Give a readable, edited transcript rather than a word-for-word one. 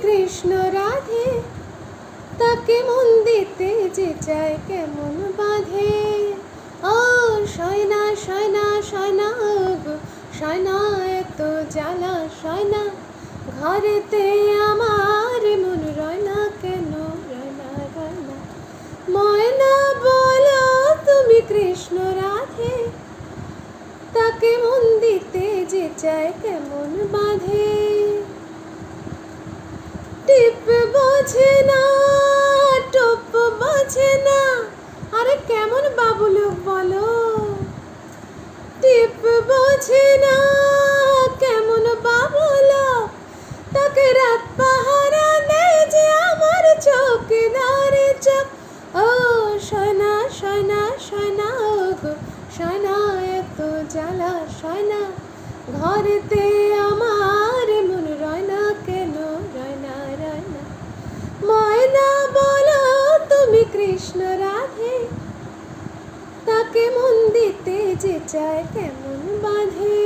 কৃষ্ণ রাধে, তাকে মন দিতে যে চায় কেমন বাঁধে। ও সয়না সয়না সয়না গো সয়না, এত জ্বালা সয়না, ঘরেতে আমার মন রয় না কেন, রয় না রয় না। ময়না বলো তুমি কৃষ্ণ রাধে, তাকে মন দিতে যে চায় কেমন বাঁধে। টিপ বোঝে না, টপ বোঝে না, আরে কেমন বাবুলুক বলো। টিপ বোঝে না, কেমন বাবুলুক, তাকে রাত পাহারা দেয় যে আমার চৌকিদারে চোখ। ও সয়না সয়না সয়না গো সয়না, এত জ্বালা সয়না, ঘরেতে আমার মন রয় না কেন, রয় না রয় না। ময়না বলো তুমি কৃষ্ণ রাধে, তাকে মন দিতে যে চায় কেমন বাঁধে।